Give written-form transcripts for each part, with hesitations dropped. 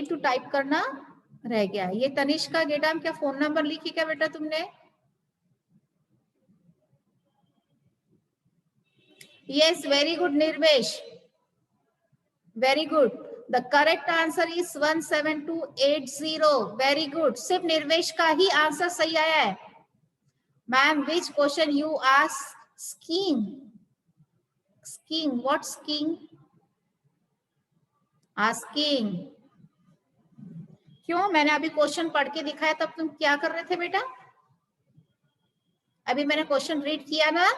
To type करना रह गया। ये तनिष्का गेडाम, क्या फोन नंबर लिखी क्या बेटा तुमने? Yes, very good Nirvesh, very good. The correct answer is 17280। Very good, सिर्फ निर्वेश का ही आंसर सही आया है। Ma'am, which question you ask? Skiing, skiing, what skiing? Asking. क्यों? मैंने अभी क्वेश्चन पढ़ के दिखाया, तब तुम क्या कर रहे थे बेटा? अभी मैंने क्वेश्चन रीड किया ना।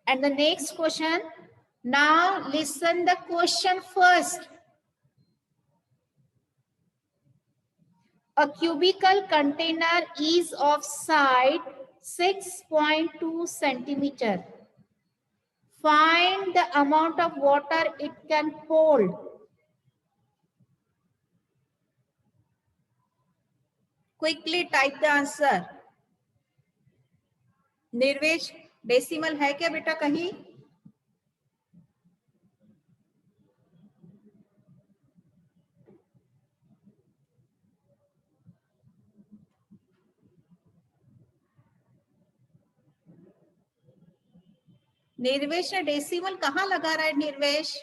And the next question, now listen the question first. A cubical container is of side 6.2 centimeter. Find the amount of water it can hold. Quickly type the answer. Nirvesh, decimal है क्या बेटा कहीं? निर्वेश ने decimal कहाँ लगा रहा है निर्वेश?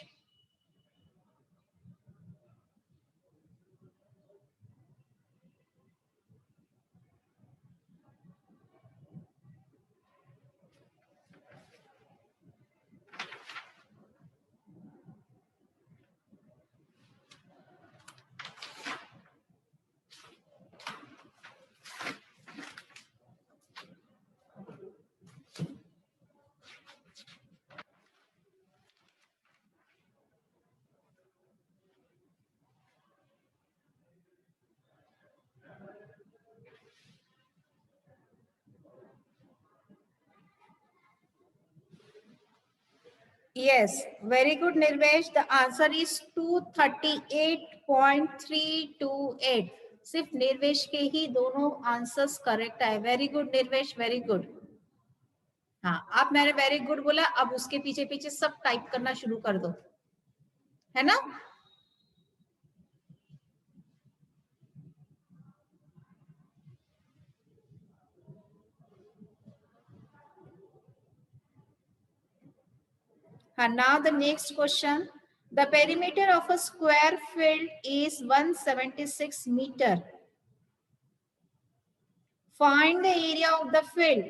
Yes, very good निर्वेश. The answer is 238.328. सिर्फ निर्वेश के ही दोनों आंसर्स करेक्ट है. Very good Nirvesh, very good. हाँ, अब मैंने वेरी गुड बोला, अब उसके पीछे पीछे सब टाइप करना शुरू कर दो, है ना? And now the next question. The perimeter of a square field is 176 meter. Find the area of the field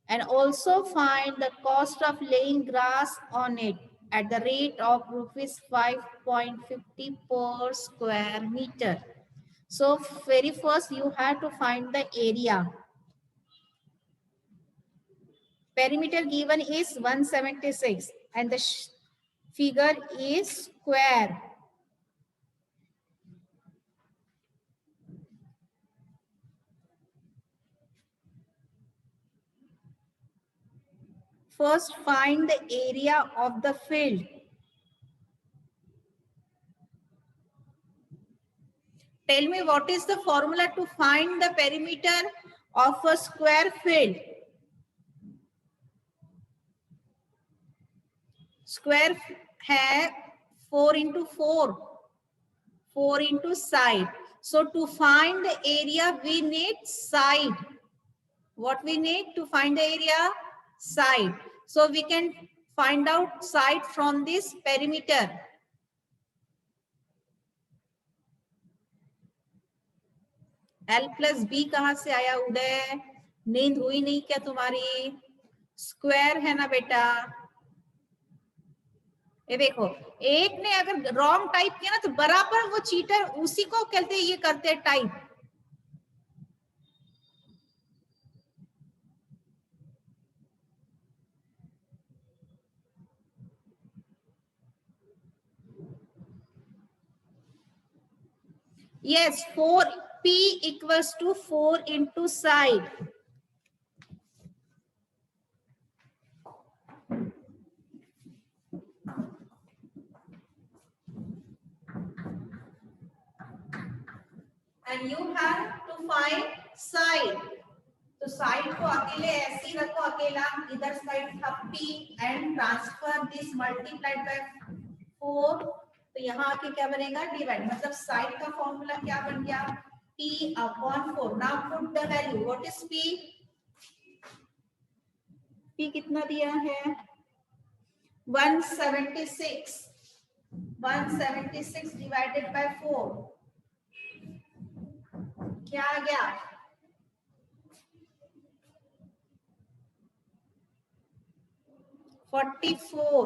and also find the cost of laying grass on it at the rate of rupees 5.50 per square meter. So very first you have to find the area. Perimeter given is 176 and the figure is square. First find the area of the field. Tell me what is the formula to find the perimeter of a square field? Square है 4 into 4, 4 into side. So to find the area, we need side. What we need to find the area? Side. So we can find out side from this perimeter. L plus B कहाँ से आया उदय? नींद हुई नहीं क्या तुम्हारी? Square है ना बेटा? ये देखो, एक ने अगर रॉन्ग टाइप किया ना तो बराबर वो चीटर उसी को कहते हैं, ये करते हैं type. Yes, 4p equals to 4 into side. and you have to find side. तो साइड को अकेले ऐसे ही रखो, अकेला इधर साइड था p and transfer this multiplied by 4. तो यहाँ आके क्या बनेगा, डिवाइड, मतलब साइड का फॉर्मूला क्या बन गया, p upon 4. Now put the value, what is p? p कितना दिया है, 176. 176 डिवाइडेड बाय 4 क्या आ गया, 44.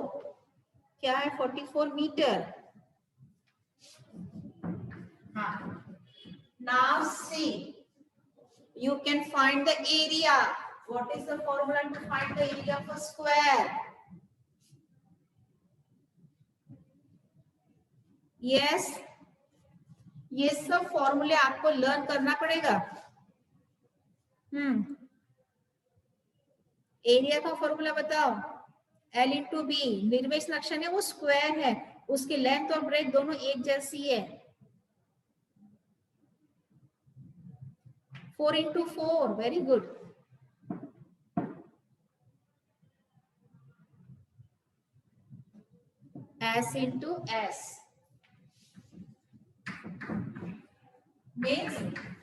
क्या है, 44 मीटर. हाँ, now see, you can find the area. What is the formula to find the area of a square? Yes, ये सब फॉर्मूले आपको लर्न करना पड़ेगा. एरिया का फॉर्मूला बताओ, L इंटू बी. निर्वेश लक्षण है वो स्क्वायर है, उसकी लेंथ और ब्रेथ दोनों एक जैसी है. 4 into 4, very good. S into S means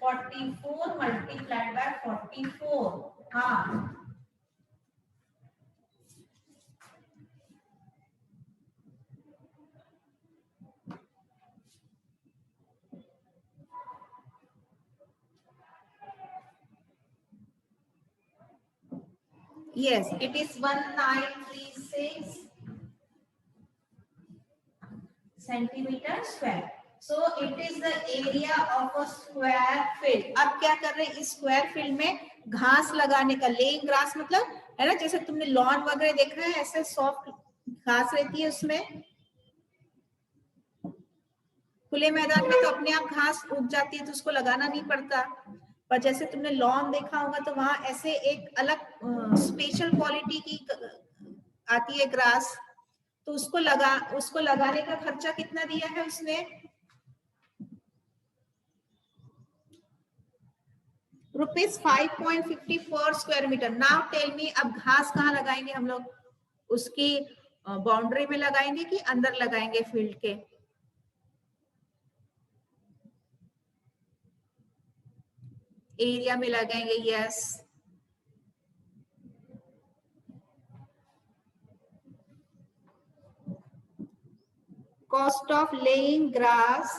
44 multiplied by 44. हाँ, yes, it is 1936 centimeter square. So it is the area of a square field. अब क्या कर रहे हैं, इस स्क्वायर फील्ड में घास लगाने का, लेइंग ग्रास मतलब है ना, जैसे तुमने लॉन वगैरह देखा है, ऐसे सॉफ्ट घास रहती है उसमें. खुले मैदान में तो अपने आप घास उग जाती है तो उसको लगाना नहीं पड़ता, पर जैसे तुमने लॉन देखा होगा तो वहां ऐसे एक अलग स्पेशल क्वालिटी की आती है ग्रास, तो उसको लगाने का खर्चा कितना दिया है उसने, ₹5.50 per square metre. Now tell me, अब घास कहाँ लगाएंगे हम लोग, उसकी बाउंड्री में लगाएंगे कि अंदर लगाएंगे फील्ड के? एरिया में लगाएंगे. Yes, cost of laying grass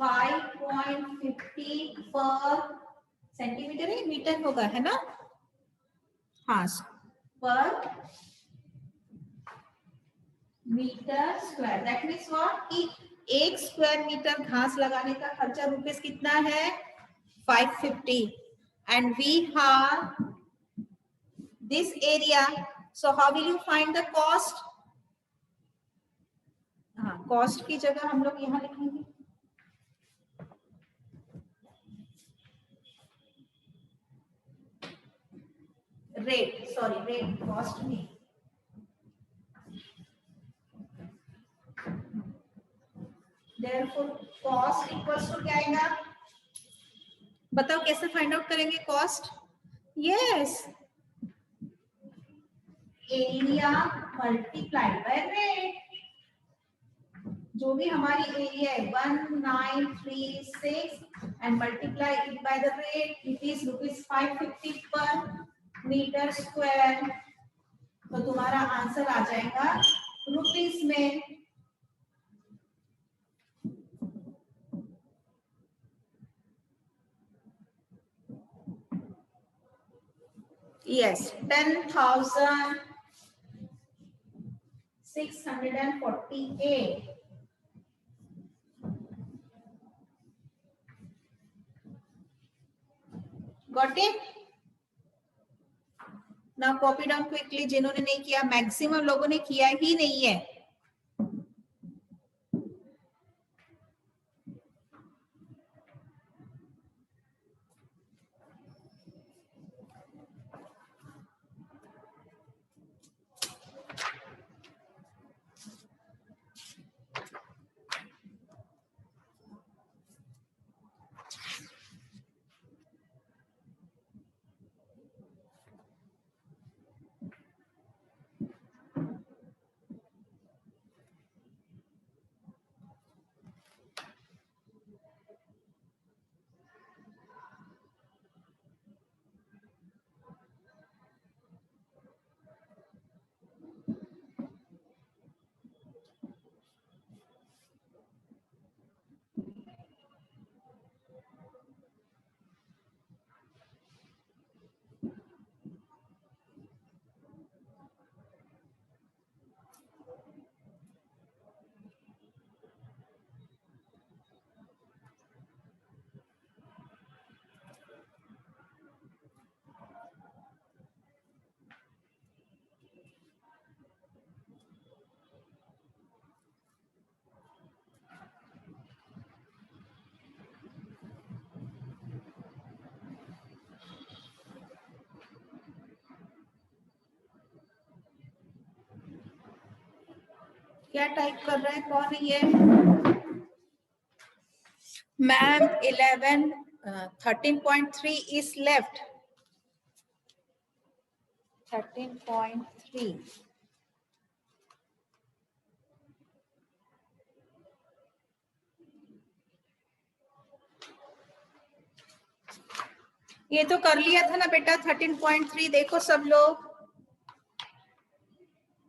₹5.50 पर सेंटीमीटर, है मीटर होगा, है ना? हाँ, per metre square. That means what, कि 1 स्क्वायर मीटर घास लगाने का खर्चा रुपीस कितना है, 550. And we have this area, so how will you find the cost? हाँ, कॉस्ट की जगह हम लोग यहाँ लिखेंगे रेट. सॉरी, रेट, कॉस्ट नहीं. Therefore, cost equals to क्या आएगा, बताओ कैसे फाइंड आउट करेंगे cost? Yes, area multiplied by rate. जो भी हमारी एरिया है 1936 and multiply it by the rate, it is ₹550 per metre square. तो तुम्हारा आंसर आ जाएगा रुपीस में. Yes, 10,648. Got it? Now copy down quickly. जिन्होंने नहीं किया, मैक्सिमम लोगों ने किया ही नहीं है. क्या टाइप कर रहा है, कौन है ये? Ma'am 13.3 is left. 13.3. ये तो कर लिया था ना बेटा 13.3, देखो सब लोग,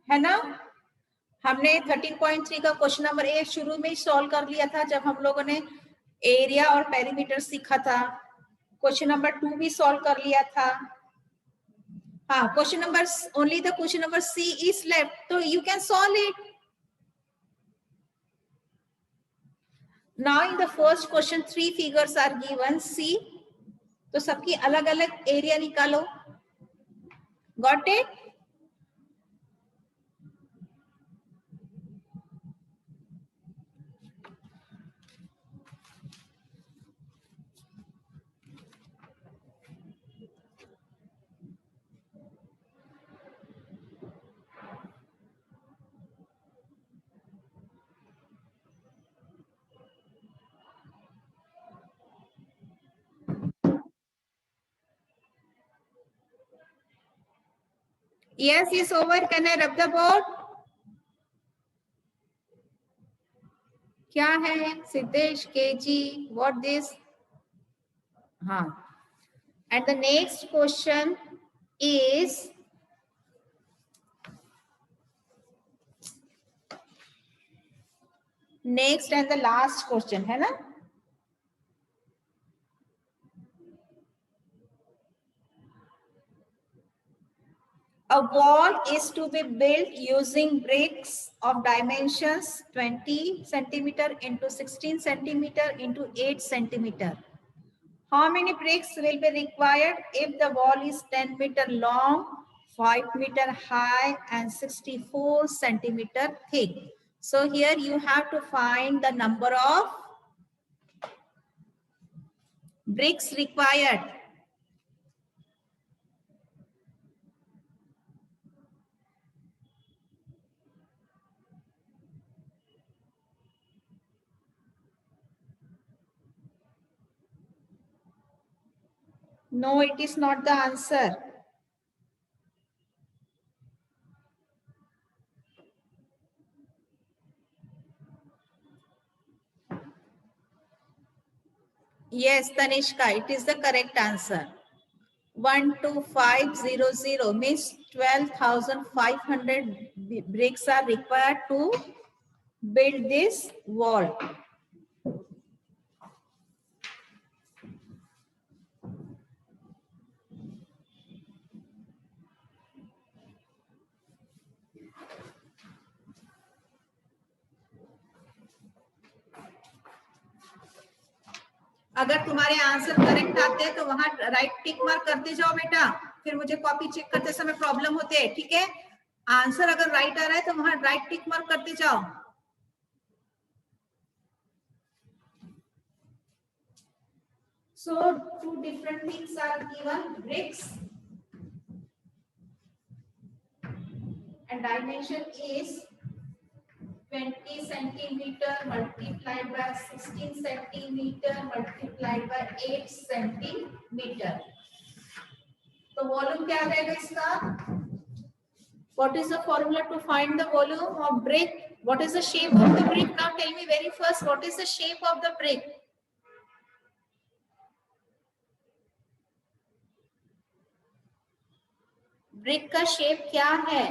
है ना? हमने 13.3 का क्वेश्चन नंबर 1 शुरू में ही सॉल्व कर लिया था जब हम लोगों ने एरिया और पेरीमीटर सीखा था। क्वेश्चन नंबर 2 भी सॉल्व कर लिया था। हाँ, question number only the question number C is left, तो you can solve it. Now in the first question 3 figures are given, C, तो सबकी अलग अलग एरिया निकालो। Got it? Yes, it's over. Can I rub the board? क्या है Siddhesh, KG, what this? हाँ, and the next question is next and the last question, है ना? A wall is to be built using bricks of dimensions 20 centimeter into 16 centimeter into 8 centimeter. How many bricks will be required if the wall is 10 meter long, 5 meter high and 64 centimeter thick? So here you have to find the number of bricks required. No, it is not the answer. Yes, Tanishka, it is the correct answer. 12500 means 12,500 bricks are required to build this wall. अगर तुम्हारे answer correct आते हैं तो वहां right tick mark करते जाओ बेटा, फिर मुझे कॉपी चेक करते समय प्रॉब्लम होते हैं, ठीक है? आंसर अगर राइट आ रहा है तो वहां राइट टिक मार्क करते जाओ। So two different things are given, bricks and dimension is 20 centimeter multiplied by 16 centimeter multiplied by 8 centimeter. तो वॉल्यूम क्या रहेगा इसका? What is the formula to find the volume of brick? What is the shape of the brick? Now tell me very first, what is the shape of the brick? Brick का shape क्या है?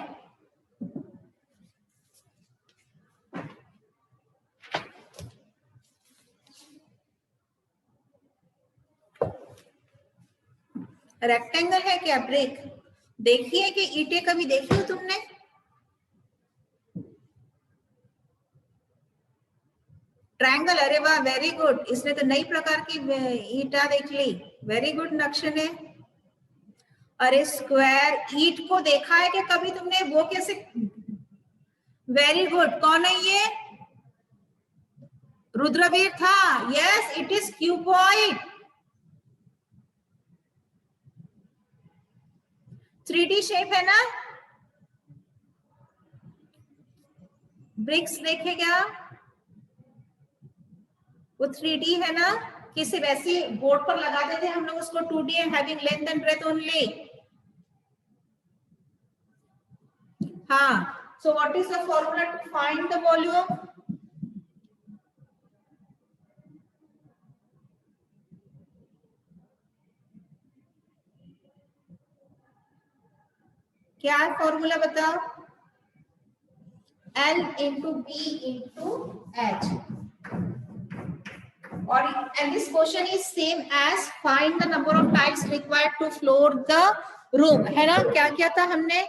Rectangle है क्या brick? देखिए कि ईंटें कभी देखी हो तुमने? ट्रायंगल, अरे वाह, वेरी गुड, इसने तो नई प्रकार की ईंटा देख ली, वेरी गुड नक्श ने। अरे स्क्वायर ईंट को देखा है कि कभी तुमने? वो कैसे? वेरी गुड, कौन है ये? रुद्रवीर था। Yes, it is cuboid, 3D shape है ना? ब्रिक्स देखे क्या? वो 3D है ना, कि सिर्फ ऐसे बोर्ड पर लगाते थे हम लोग उसको 2D है, having length and breadth only. हाँ. So what is the formula to find the volume? क्या है फॉर्मूला बताओ? L into B into H. और and this question is same as find the number of tiles required to floor the room, है ना? क्या किया था हमने?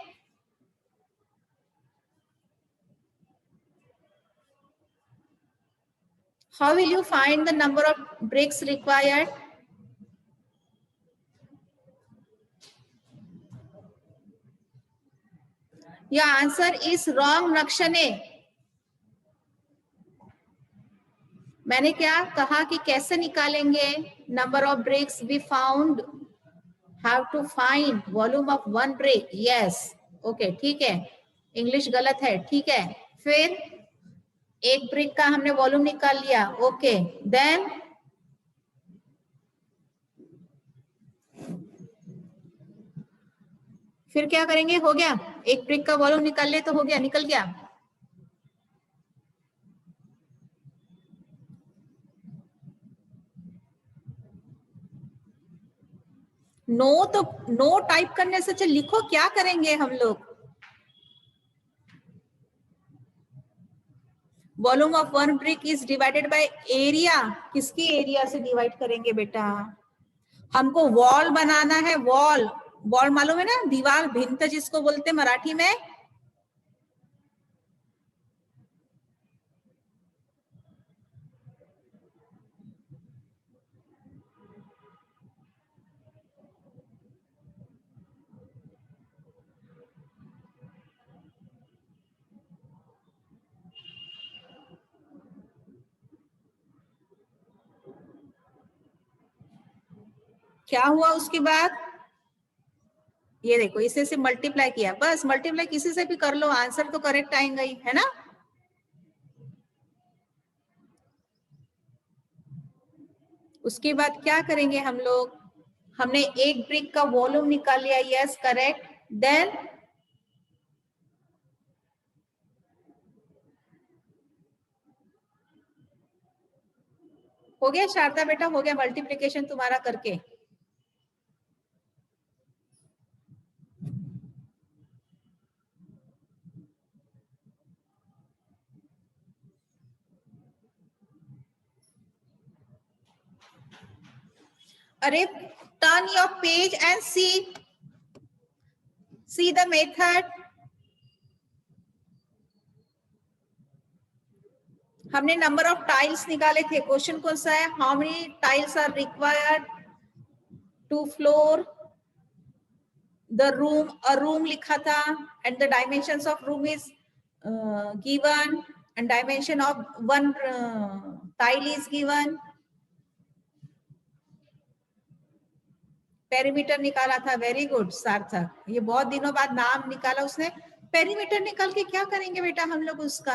How will you find the number of bricks required? Your answer is wrong, नक्षने. मैंने क्या कहा कि कैसे निकालेंगे? Number of bricks we found, have to find volume of one brick. Yes, okay, ठीक है. इंग्लिश गलत है, ठीक है. फिर एक ब्रिक का हमने वॉल्यूम निकाल लिया. ओके, देन फिर क्या करेंगे? हो गया, एक ब्रिक का वॉल्यूम निकाल ले तो हो गया, निकल गया. नो तो नो टाइप करने से अच्छा लिखो. क्या करेंगे हम लोग? Volume of one brick is divided by area. किसकी एरिया से डिवाइड करेंगे बेटा? हमको वॉल बनाना है. वॉल, वॉल मालूम है ना, दीवार, भिंत जिसको बोलते हैं मराठी में. क्या हुआ उसके बाद? ये देखो, इसे से मल्टीप्लाई किया. बस मल्टीप्लाई किसी से भी कर लो, आंसर तो करेक्ट आएगा ही, है ना? उसके बाद क्या करेंगे हम लोग? हमने एक ब्रिक का वॉल्यूम निकाल लिया. Yes, correct. देन हो गया शारदा बेटा, हो गया मल्टीप्लिकेशन तुम्हारा करके. अरे, turn your page and see the method. हमने नंबर ऑफ टाइल्स निकाले थे. क्वेश्चन कौन सा है? How many tiles are required to floor the room. A room लिखा था and the dimensions of room is given and dimension of one tile is given. Perimeter निकाला था. वेरी गुड सार्थक, ये बहुत दिनों बाद नाम निकाला उसने. पेरीमीटर निकाल के क्या करेंगे बेटा हम लोग उसका?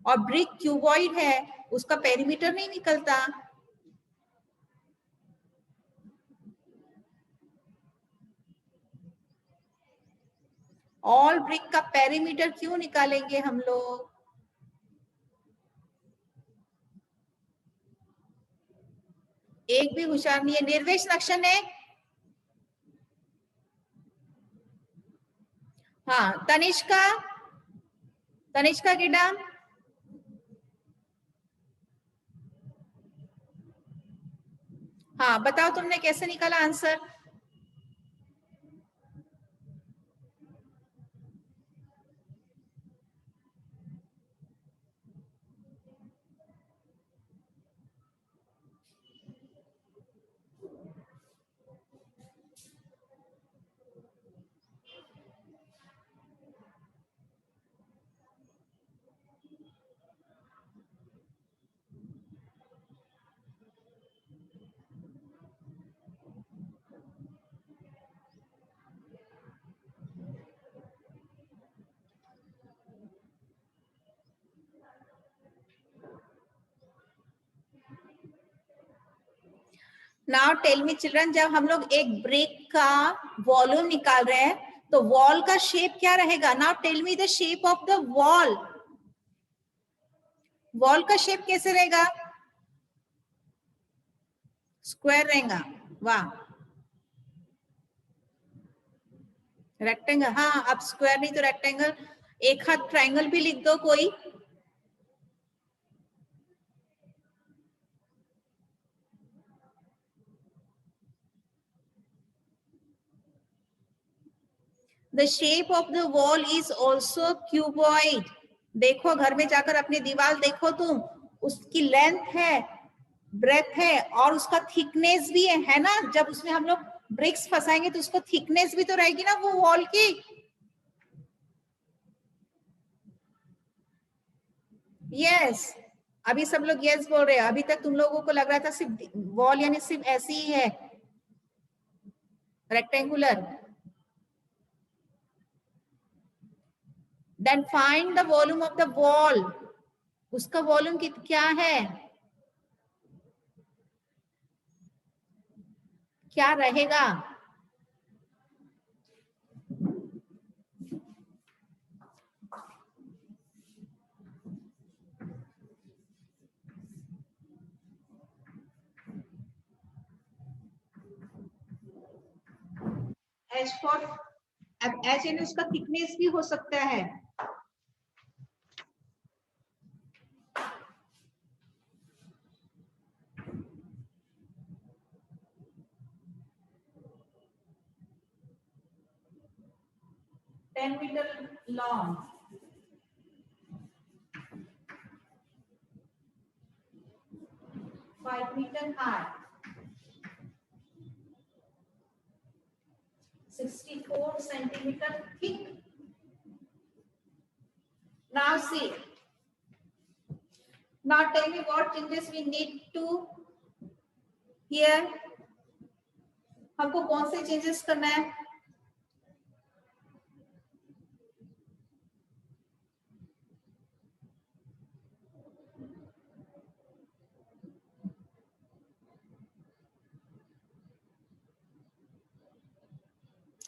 और ब्रिक क्यूबॉइड है, उसका पेरीमीटर नहीं निकलता. ऑल ब्रिक का पेरीमीटर क्यों निकालेंगे हम लोग? एक भी होशियार नहीं है. निर्वेश लक्षण है. हाँ, तनिष्का, तनिष्का गिडा. हाँ, बताओ तुमने कैसे निकाला answer? Now tell me children, जब हम लोग एक ब्रिक का वॉल्यूम निकाल रहे हैं तो वॉल का शेप क्या रहेगा? Now tell me the shape of the wall. Wall का शेप कैसे रहेगा? स्क्वायर रहेगा. वाह. रेक्टेंगल. हाँ, अब स्क्वायर नहीं तो रेक्टेंगल. एक हाथ ट्रायंगल भी लिख दो कोई. The shape of the wall is also cuboid. देखो घर में जाकर अपनी दीवार देखो तुम, उसकी लेंथ है, ब्रेथ है और उसका थिकनेस भी है ना. जब उसमें हम लोग ब्रिक्स फंसाएंगे तो उसको थिकनेस भी तो रहेगी ना वो वॉल की. यस. अभी सब लोग यस बोल रहे हैं. अभी तक तुम लोगों को लग रहा था सिर्फ वॉल यानी सिर्फ ऐसी ही है, rectangular. Then find the volume of the wall. उसका वॉल्यूम क्या है, क्या रहेगा? H for, अब H यानी उसका थिकनेस भी हो सकता है. Ten metre long, 5 metre high, 64 centimeter thick. Now see. Now tell me what changes we need to here. हमको कौन से चेंजेस करना है?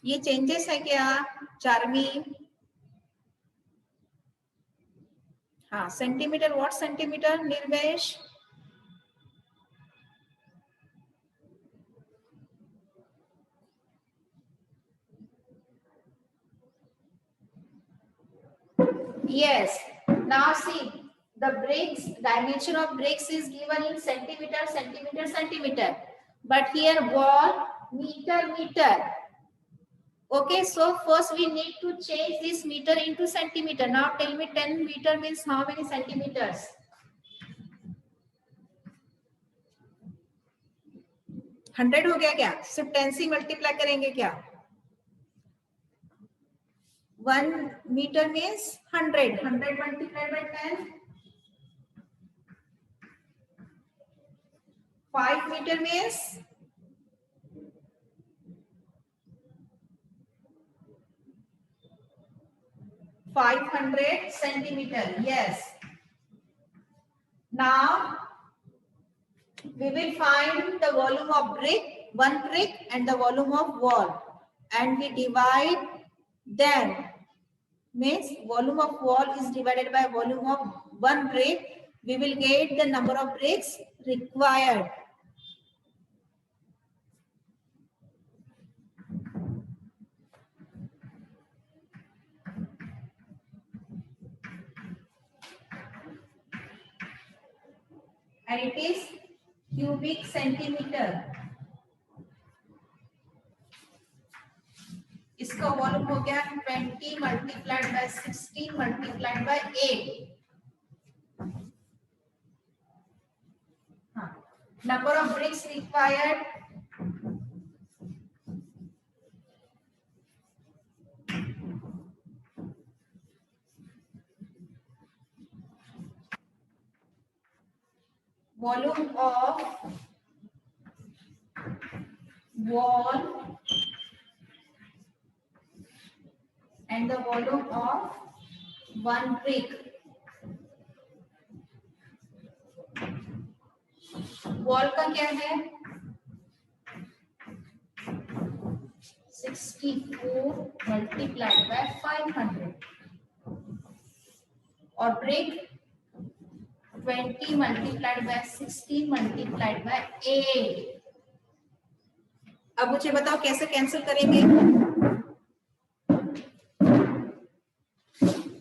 ये चेंजेस है क्या चार्मी? हाँ, centimetre. What centimetre Nirvesh? Yes. Now see, the bricks, dimension of bricks is given in centimeter, centimeter, centimeter. But here wall, meter, meter. Okay, so first we need to change this meter into centimeter. Now tell me 10 meter means how many centimeters? 100 हो गया क्या? सिर्फ 10 से multiply करेंगे क्या? 1 meter means 100. 100 multiplied by 10. 5 meter means 500 centimeter. Yes. Now we will find the volume of brick, one brick, and the volume of wall, and we divide them. Means volume of wall is divided by volume of one brick. We will get the number of bricks required. And it is cubic centimeter. इसका volume हो गया 20 multiplied by 16 multiplied by 8. हाँ, number of bricks required. Volume of wall and the volume of one brick. Wall का क्या है? 64 multiplied by 500 और brick 20 multiplied by 16 multiplied by 8। अब मुझे बताओ कैसे कैंसिल करेंगे।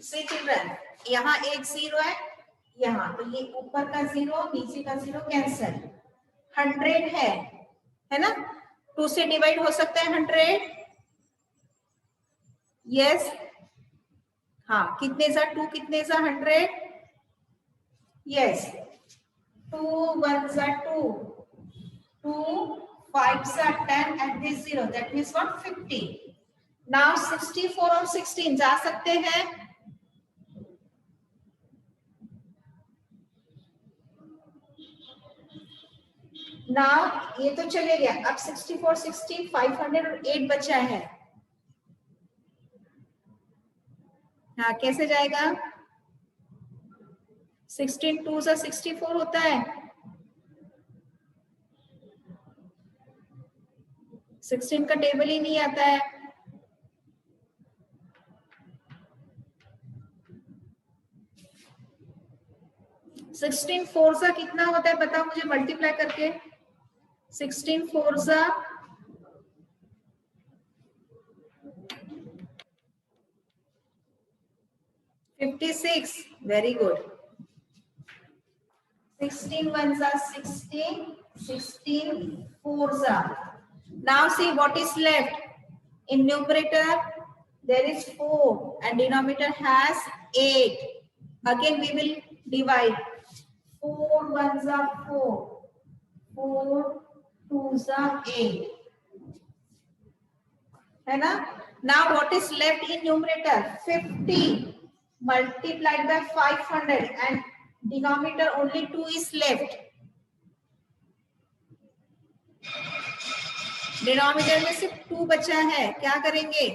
सी चिल्ड्रन, यहाँ एक जीरो है, यहाँ तो ये ऊपर का जीरो नीचे का जीरो कैंसिल। 100 है ना, 2 से डिवाइड हो सकता है 100। यस, हाँ, कितने जा 2, कितने जा 100। यस, 2 1 जा 2, 2 5 जा 10 and this 0, that means what, 50। now 64 और 16 जा सकते हैं। now ये तो चले गया, अब 64 60 500 और 8 बचा है। हाँ, कैसे जाएगा? 16 2 से 64 होता है, 16 का टेबल ही नहीं आता है। सिक्सटीन फोर सा कितना होता है बताओ मुझे, मल्टीप्लाई करके। 16 फोर सा 56, वेरी गुड। 16 वन सा 16, 16 फोर सा। Now see what is left in numerator, there is 4 and denominator has 8. Again we will divide, 4 ones are 4, 4 twos are 8, है ना। Now what is left in numerator? 50 multiplied by 500 and denominator only 2 is left। Denominator में सिर्फ 2 बचा है, क्या करेंगे?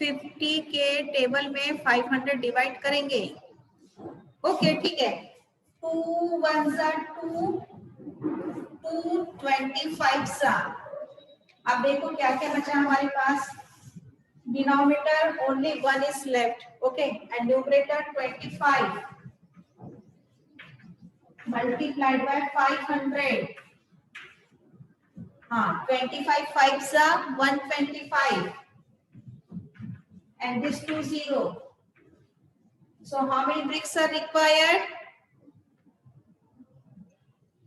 Fifty के table में 500 डिवाइड करेंगे। ओके, ठीक है। 2 1 सा 2, 2 25 सा। अब देखो क्या क्या बचा हमारे पास। Denominator only 1 is left, okay, and numerator 25 multiplied by 500। हाँ, 25 5 सा 125 and this 2 0. So how many bricks are required?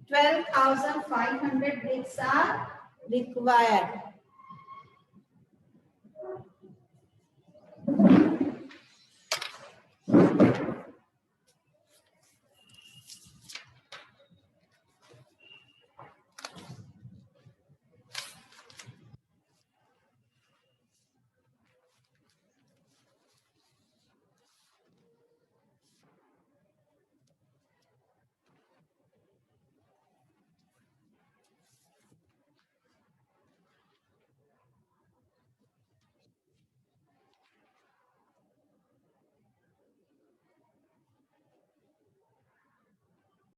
12,500 bricks are required.